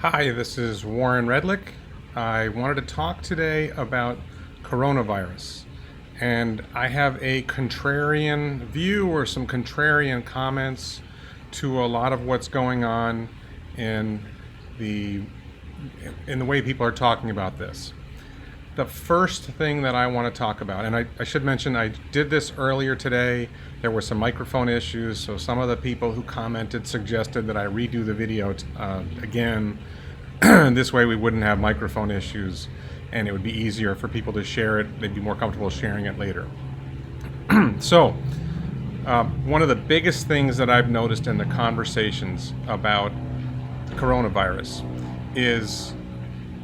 Hi, this is Warren Redlick. I wanted to talk today about coronavirus. And I have a contrarian view or some contrarian comments to a lot of what's going on in the in the way people are talking about this. The first thing that I want to talk about, and I should mention I did this earlier today. There were some microphone issues, so some of the people who commented suggested that I redo the video again. This way we wouldn't have microphone issues and it would be easier for people to share it. They'd be more comfortable sharing it later. So, one of the biggest things that I've noticed in the conversations about coronavirus is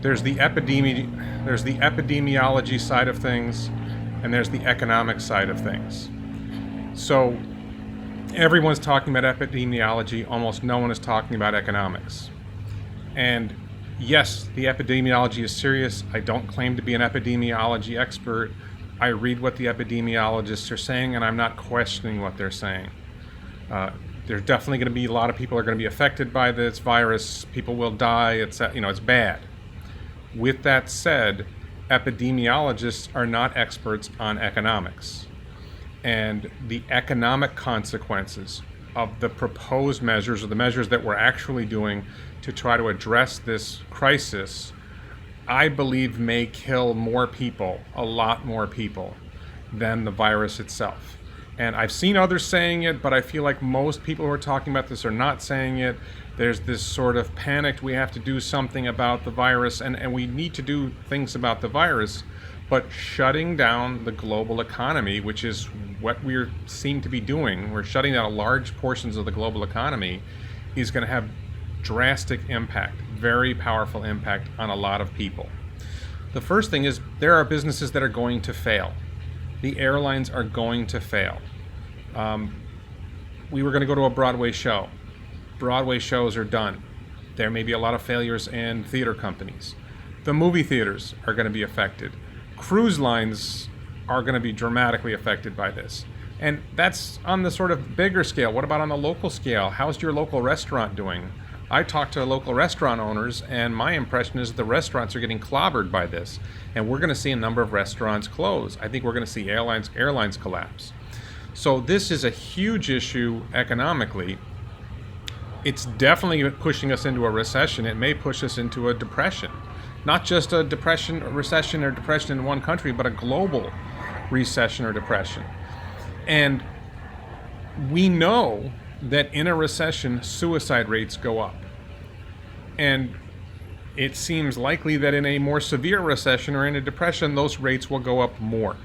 there's the epidemiology side of things and there's the economic side of things. So everyone's talking about epidemiology, almost no one is talking about economics. And yes, the epidemiology is serious. I don't claim to be an epidemiology expert. I read what the epidemiologists are saying and I'm not questioning what they're saying. There's definitely going to be a lot of people are going to be affected by this virus. People will die. It's bad. With that said, epidemiologists are not experts on economics. And the economic consequences of the proposed measures or the measures that we're actually doing to try to address this crisis, I believe may kill more people, a lot more people, than the virus itself. And I've seen others saying it, but I feel like most people who are talking about this are not saying it. There's this sort of panicked, we have to do something about the virus, and we need to do things about the virus, but shutting down the global economy, which is what we seem to be doing, we're shutting down large portions of the global economy, is going to have drastic impact, very powerful impact on a lot of people. The first thing is there are businesses that are going to fail. The airlines are going to fail. We were going to go to a Broadway show. Broadway shows are done. There may be a lot of failures in theater companies. The movie theaters are going to be affected. Cruise lines are going to be dramatically affected by this. And that's on the sort of bigger scale. What about on the local scale? How's your local restaurant doing? I talked to local restaurant owners, and my impression is that the restaurants are getting clobbered by this. And we're going to see a number of restaurants close. I think we're going to see airlines collapse. So this is a huge issue economically. It's definitely pushing us into a recession. It may push us into a depression. Not just a recession or depression in one country, but a global recession or depression. And we know that in a recession, suicide rates go up. And it seems likely that in a more severe recession or in a depression, those rates will go up more.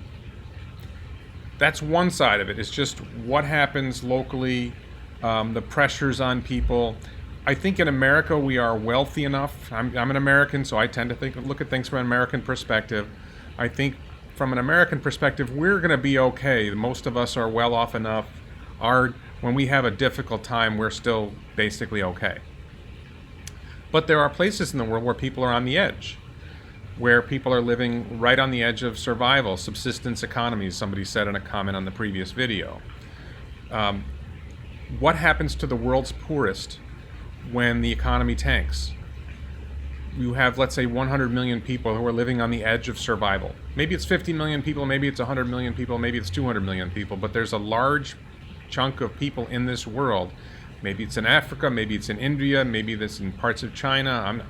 That's one side of it. It's just what happens locally, the pressures on people. I think in America we are wealthy enough. I'm an American, so I tend to look at things from an American perspective. I think from an American perspective, we're going to be okay. Most of us are well off enough. When we have a difficult time, we're still basically okay. But there are places in the world where people are on the edge, where people are living right on the edge of survival, subsistence economies, somebody said in a comment on the previous video. What happens to the world's poorest when the economy tanks? You have, let's say, 100 million people who are living on the edge of survival. Maybe it's 50 million people, maybe it's 100 million people, maybe it's 200 million people, but there's a large chunk of people in this world. Maybe it's in Africa, maybe it's in India, maybe it's in parts of China.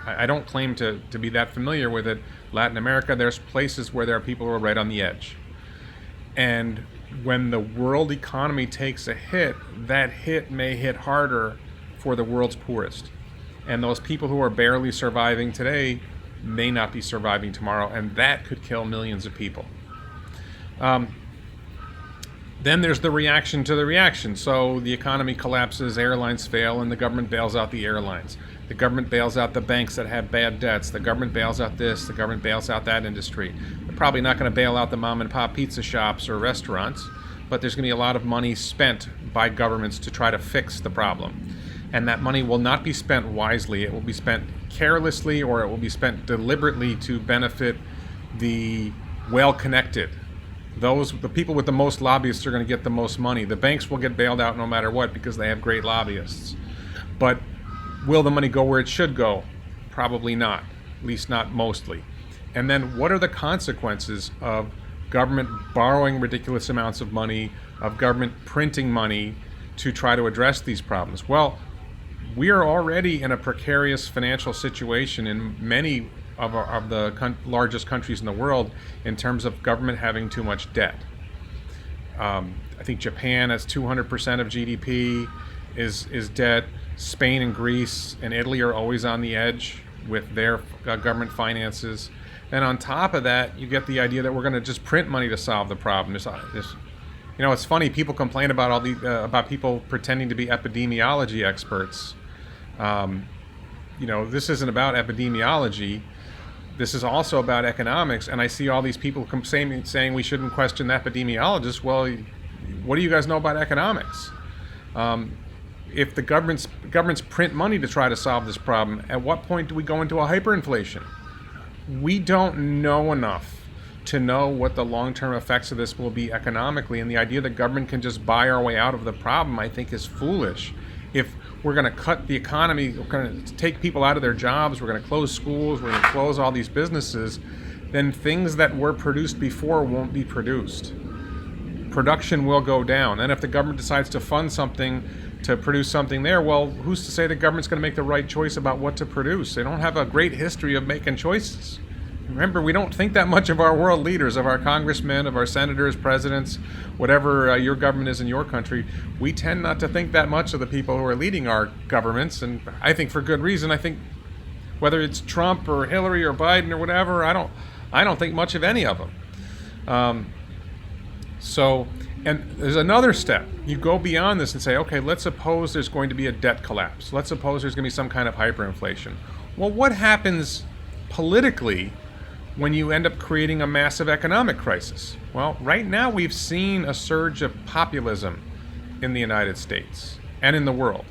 I don't claim to be that familiar with it. Latin America, there's places where there are people who are right on the edge. And when the world economy takes a hit, that hit may hit harder for the world's poorest. And those people who are barely surviving today may not be surviving tomorrow, and that could kill millions of people. Then there's the reaction to the reaction. So the economy collapses, airlines fail, and the government bails out the airlines. The government bails out the banks that have bad debts. The government bails out this. The government bails out that industry. They're probably not going to bail out the mom and pop pizza shops or restaurants, but there's going to be a lot of money spent by governments to try to fix the problem. And that money will not be spent wisely. It will be spent carelessly, or it will be spent deliberately to benefit the well-connected. The people with the most lobbyists are going to get the most money. The banks will get bailed out no matter what because they have great lobbyists. But will the money go where it should go? Probably not, at least not mostly. And then what are the consequences of government borrowing ridiculous amounts of money, of government printing money to try to address these problems? Well, we are already in a precarious financial situation in many of the largest countries in the world in terms of government having too much debt. I think Japan has 200% of GDP is debt. Spain and Greece and Italy are always on the edge with their government finances. And on top of that, you get the idea that we're going to just print money to solve the problem. It's funny. People complain about about people pretending to be epidemiology experts. This isn't about epidemiology. This is also about economics. And I see all these people saying we shouldn't question epidemiologists. Well, what do you guys know about economics? If the governments print money to try to solve this problem, at what point do we go into a hyperinflation? We don't know enough to know what the long-term effects of this will be economically, and the idea that government can just buy our way out of the problem, I think, is foolish. If we're going to cut the economy, we're going to take people out of their jobs, we're going to close schools, we're going to close all these businesses, then things that were produced before won't be produced. Production will go down. And if the government decides to fund something to produce something there, well, who's to say the government's going to make the right choice about what to produce? They don't have a great history of making choices. Remember, we don't think that much of our world leaders, of our congressmen, of our senators, presidents, whatever your government is in your country. We tend not to think that much of the people who are leading our governments, and I think for good reason. I think whether it's Trump or Hillary or Biden or whatever, I don't think much of any of them. And there's another step. You go beyond this and say, okay, let's suppose there's going to be a debt collapse. Let's suppose there's going to be some kind of hyperinflation. Well, what happens politically when you end up creating a massive economic crisis? Well, right now we've seen a surge of populism in the United States and in the world.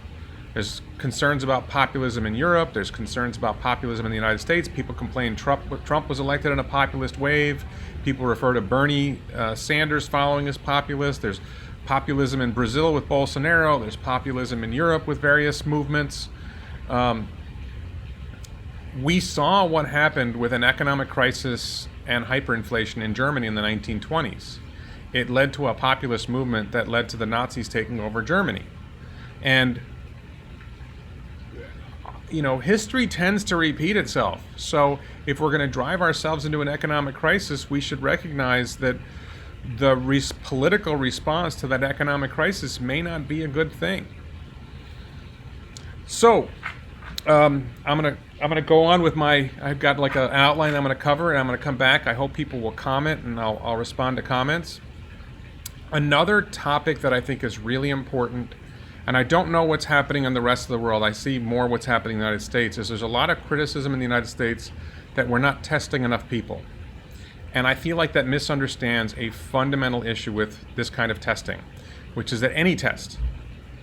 There's concerns about populism in Europe. There's concerns about populism in the United States. People complain Trump was elected in a populist wave. People refer to Bernie Sanders following as populist. There's populism in Brazil with Bolsonaro. There's populism in Europe with various movements. We saw what happened with an economic crisis and hyperinflation in Germany in the 1920s. It led to a populist movement that led to the Nazis taking over Germany. And history tends to repeat itself. So if we're going to drive ourselves into an economic crisis, we should recognize that the political response to that economic crisis may not be a good thing. So I'm gonna go on with I've got like an outline I'm gonna cover, and I'm gonna come back. I hope people will comment, and I'll respond to comments. Another topic that I think is really important, and I don't know what's happening in the rest of the world, I see more what's happening in the United States, is there's a lot of criticism in the United States that we're not testing enough people. And I feel like that misunderstands a fundamental issue with this kind of testing, which is that any test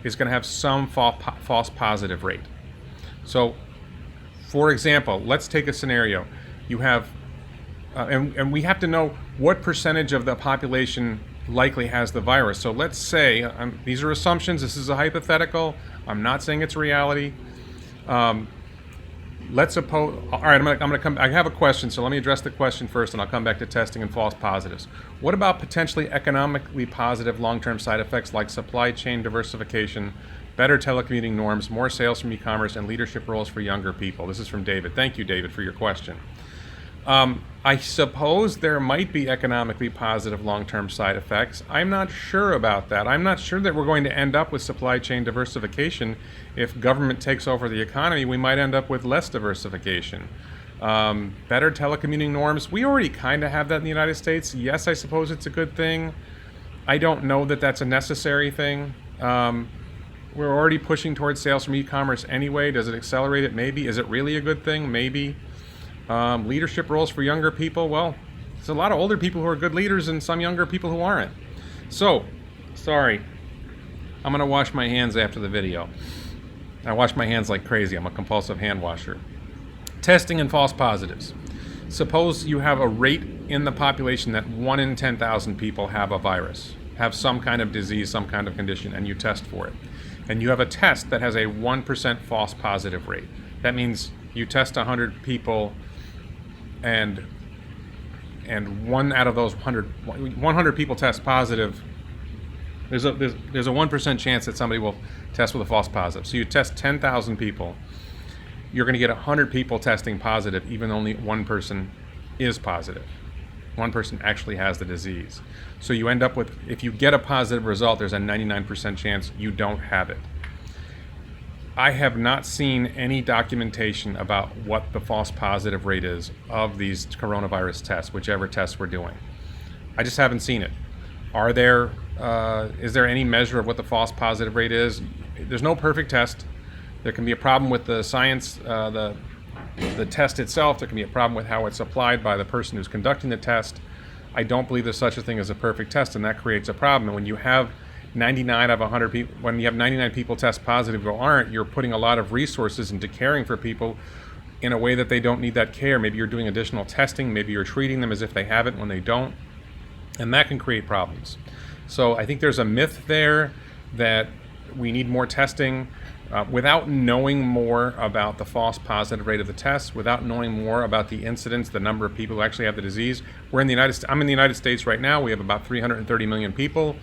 is going to have some false positive rate. So, for example, let's take a scenario. You have, and we have to know what percentage of the population likely has the virus. So let's say, these are assumptions, this is a hypothetical, I'm not saying it's reality. Let's suppose, all right, I'm gonna come, I have a question, so let me address the question first, and I'll come back to testing and false positives. What about potentially economically positive long-term side effects like supply chain diversification, better telecommuting norms, more sales from e-commerce, and leadership roles for younger people? This is from David. Thank you, David, for your question. I suppose there might be economically positive long-term side effects. I'm not sure about that. I'm not sure that we're going to end up with supply chain diversification. If government takes over the economy, we might end up with less diversification. Better telecommuting norms. We already kind of have that in the United States. Yes, I suppose it's a good thing. I don't know that that's a necessary thing. We're already pushing towards sales from e-commerce anyway. Does it accelerate it? Maybe. Is it really a good thing? Maybe. Leadership roles for younger people. Well, there's a lot of older people who are good leaders and some younger people who aren't. So, sorry. I'm going to wash my hands after the video. I wash my hands like crazy. I'm a compulsive hand washer. Testing and false positives. Suppose you have a rate in the population that 1 in 10,000 people have a virus, have some kind of disease, some kind of condition, and you test for it. And you have a test that has a 1% false positive rate. That means You test 100 people, and one out of those 100 people test positive. There's a 1% chance that somebody will test with a false positive. So you test 10,000 people, you're going to get 100 people testing positive, even though only one person is positive. One person actually has the disease. So you end up with, if you get a positive result, there's a 99% chance you don't have it. I have not seen any documentation about what the false positive rate is of these coronavirus tests, whichever tests we're doing. I just haven't seen it. Is there any measure of what the false positive rate is? There's no perfect test. There can be a problem with the science, the test itself. There can be a problem with how it's applied by the person who's conducting the test. I don't believe there's such a thing as a perfect test, and that creates a problem. And when you have 99 of 100 people, when you have 99 people test positive who aren't, you're putting a lot of resources into caring for people in a way that they don't need that care. Maybe you're doing additional testing. Maybe you're treating them as if they have it when they don't. And that can create problems. So I think there's a myth there that we need more testing. Without knowing more about the false positive rate of the test, without knowing more about the incidence, the number of people who actually have the disease. I'm in the United States right now. We have about 330 million people.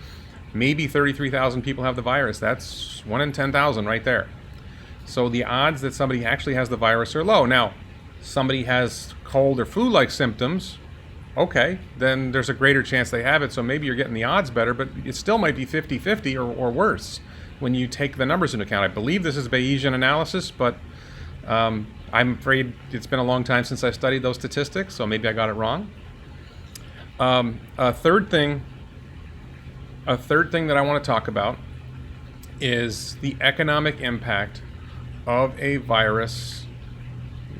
Maybe 33,000 people have the virus. That's 1 in 10,000 right there. So the odds that somebody actually has the virus are low. Now, somebody has cold or flu-like symptoms, okay, then there's a greater chance they have it. So maybe you're getting the odds better, but it still might be 50-50 or worse when you take the numbers into account. I believe this is Bayesian analysis, but I'm afraid it's been a long time since I studied those statistics, so maybe I got it wrong. A third thing that I want to talk about is the economic impact of a virus,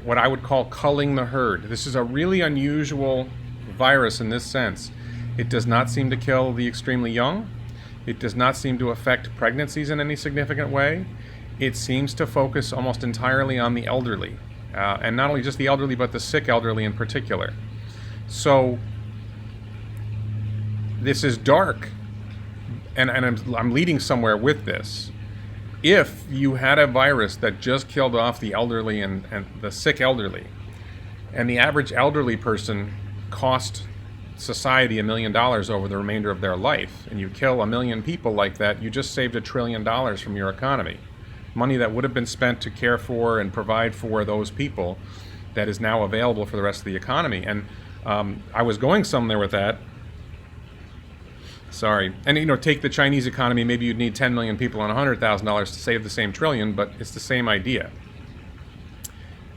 what I would call culling the herd. This is a really unusual virus in this sense. It does not seem to kill the extremely young. It does not seem to affect pregnancies in any significant way. It seems to focus almost entirely on the elderly, and not only just the elderly, but the sick elderly in particular. So this is dark, and I'm leading somewhere with this. If you had a virus that just killed off the elderly and the sick elderly, and the average elderly person cost society $1 million over the remainder of their life, and you kill 1 million people like that, you just saved $1 trillion from your economy. Money that would have been spent to care for and provide for those people that is now available for the rest of the economy. And I was going somewhere with that. Sorry. And, take the Chinese economy. Maybe you'd need 10 million people and $100,000 to save the same trillion, but it's the same idea.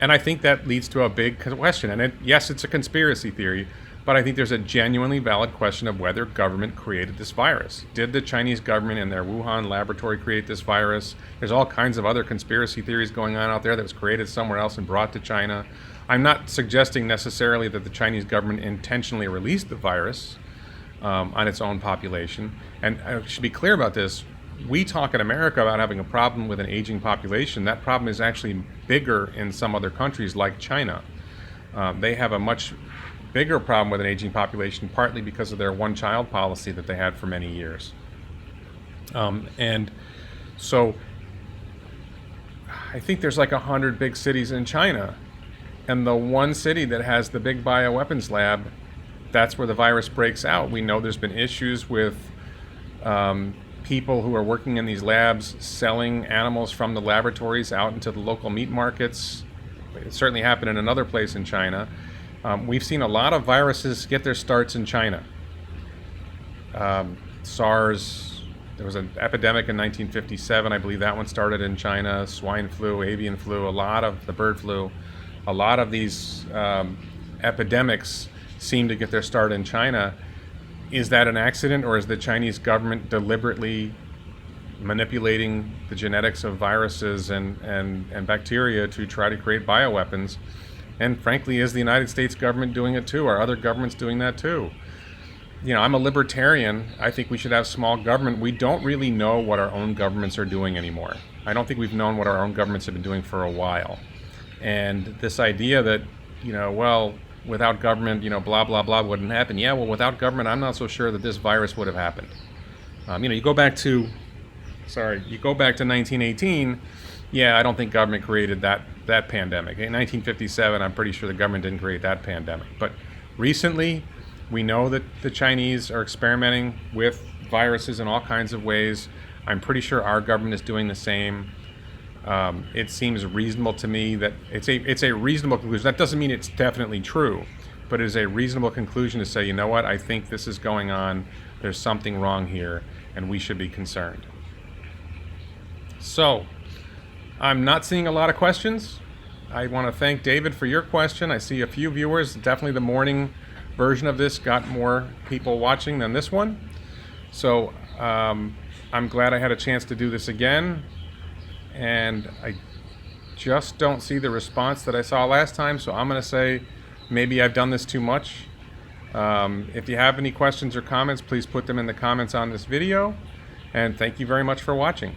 And I think that leads to a big question. And yes, it's a conspiracy theory, but I think there's a genuinely valid question of whether government created this virus. Did the Chinese government in their Wuhan laboratory create this virus? There's all kinds of other conspiracy theories going on out there that was created somewhere else and brought to China. I'm not suggesting necessarily that the Chinese government intentionally released the virus on its own population. And I should be clear about this. We talk in America about having a problem with an aging population. That problem is actually bigger in some other countries like China. They have a much bigger problem with an aging population, partly because of their one-child policy that they had for many years. And so I think there's like 100 big cities in China, and the one city that has the big bioweapons lab, that's where the virus breaks out. We know there's been issues with people who are working in these labs selling animals from the laboratories out into the local meat markets. It certainly happened in another place in China. We've seen a lot of viruses get their starts in China. SARS, there was an epidemic in 1957. I believe that one started in China. Swine flu, avian flu, the bird flu. A lot of these epidemics seem to get their start in China. Is that an accident, or is the Chinese government deliberately manipulating the genetics of viruses and bacteria to try to create bioweapons? And frankly, is the United States government doing it too? Are other governments doing that too? I'm a libertarian. I think we should have small government. We don't really know what our own governments are doing anymore. I don't think we've known what our own governments have been doing for a while. And this idea that, without government, blah, blah, blah wouldn't happen. Yeah, well, without government, I'm not so sure that this virus would have happened. You go back to 1918, Yeah, I don't think government created that pandemic. In 1957, I'm pretty sure the government didn't create that pandemic. But recently, we know that the Chinese are experimenting with viruses in all kinds of ways. I'm pretty sure our government is doing the same. It seems reasonable to me that it's a reasonable conclusion. That doesn't mean it's definitely true, but it is a reasonable conclusion to say, you know what, I think this is going on. There's something wrong here, and we should be concerned. So, I'm not seeing a lot of questions. I want to thank David for your question. I see a few viewers. Definitely the morning version of this got more people watching than this one. So I'm glad I had a chance to do this again. And I just don't see the response that I saw last time. So I'm going to say maybe I've done this too much. If you have any questions or comments, please put them in the comments on this video. And thank you very much for watching.